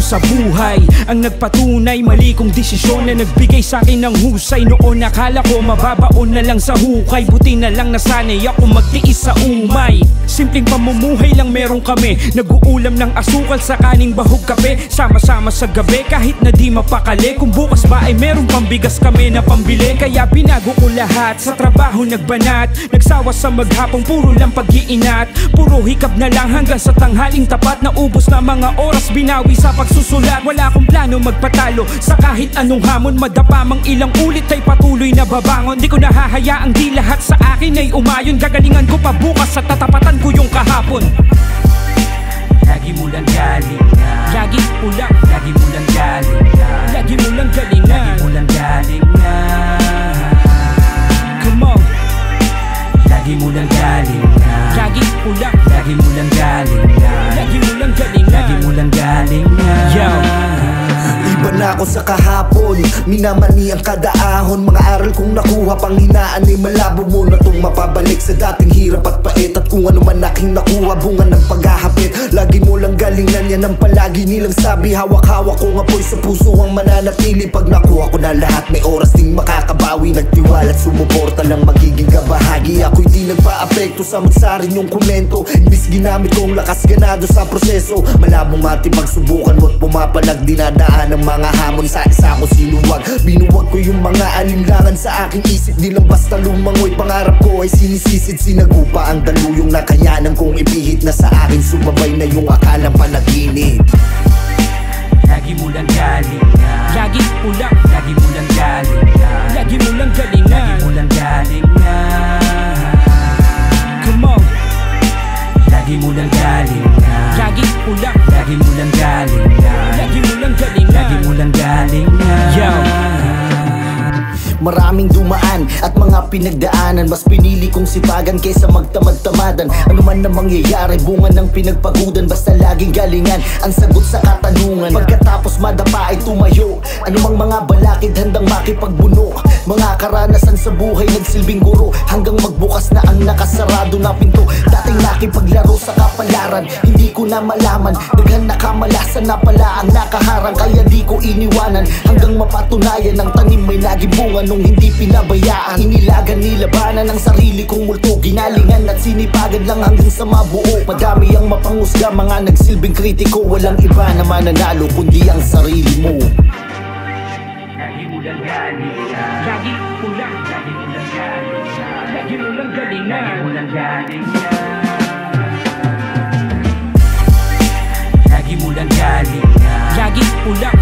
sa buhay ang nagpatunay, mali kong desisyon na nagbigay sa akin ng husay. Noon akala ko mababaon na lang sa hukay, buti na lang nasanay ako magtiis sa umay. Simpleng pamumuhay lang meron kami, nag-uulam ng asukal sa kaning bahog kape, sama-sama sa gabi kahit na di mapakali. Kung bukas ba ay meron pambigas kami na pambili, kaya binago ko lahat, sa trabaho nagbanat, nagsawa sa maghapong puro lang pag-iinat. Puro hikab na lang hanggang sa tanghaling tapat, na ubos na mga oras binawi sa pagsusulat. Wala akong plano magpatalo sa kahit anong hamon, madapa mang ilang ulit ay patuloy na babangon. Di ko nahahayaang di lahat sa akin ay umayon, gagalingan ko pa bukas sa tatapatan ko yung kahapon. Lagi mo lang galingan, lagi mo lang, lagi mo lang galingan, lagi mo lang galingan, lagi mo lang galingan. Come on. Lagi mo lang galingan, lagi mo lang, lagi mo lang galingan, lagi mo lang galingan, lagi mo lang galingan. Yo. Iba na ako sa kahapon, minamani ang kada ahon. Mga aral kong nakuha, panghinaan ay malabo mo na tong mapabalik sa dating hirap at pait. At kung ano man aking nakuha, bunga ng paghahapit. Lagi mo lang galingan, yan ang palagi nilang sabi. Hawak-hawak ko nga po'y sa puso ang mananatili. Pag nakuha ko na lahat, may oras ding makakabawi. Nagtiwala at sumuporta lang magiging kabahagi. Ako'y di nagpa-apekto sa magsarin yung komento, imbis ginamit kong lakas ganado sa proseso. Malabong mati pagsubukan mo't pumapalag, dinadaan ng mga hamon sa isa ko sinuwag. Binuwag ko yung mga alinlangan sa aking isip, di lang basta lumangoy. Pangarap ko ay sinisisid, sinagupa ang daluyong na kayanan kong ipihit na sa akin. Sumabay na yung akalang panaginip. Lagi mo lang galingan, lagi mo lang, lagi mo lang galingan, lagi mo lang galingan, lagi mo lang galingan. Come on. Lagi mo lang galingan, lagi mo lang, lagi mo lang galingan, lagi mo lang galingan, lagi mo lang galingan. Yo. Maraming dumaan at mga pinagdaanan, mas pinili kong sipagan kaysa magtamad-tamadan. Ano man na mangyayari, bunga ng pinagpagudan, basta laging galingan ang sagot sa katanungan. Pagkatapos madapa ay tumayo, anumang mga balakid handang makipagbuno. Mga karanasan sa buhay nagsilbing guro, hanggang magbukas na ang nakasarado na pinto. Dating nakipaglaro sa kapalaran, hindi ko na malaman, daghan na kamalasan na pala ang nakaharang. Kaya di ko iniwanan hanggang mapatunayan ang tanim may naging bunga nung hindi pinabayaan. Inilagan, nilabanan ang sarili kong multo, ginalingan at sinipagan lang hanggang sa mabuo. Madami ang mapangusga, mga nagsilbing kritiko, walang iba na mananalo kundi ang sarili mo. Lagi mo lang galingan, lagi mo lang, lagi mo lang galingan, lagi mo lang galingan, lagi mo lang galingan. Lagi mo lang galingan, lagi mo lang,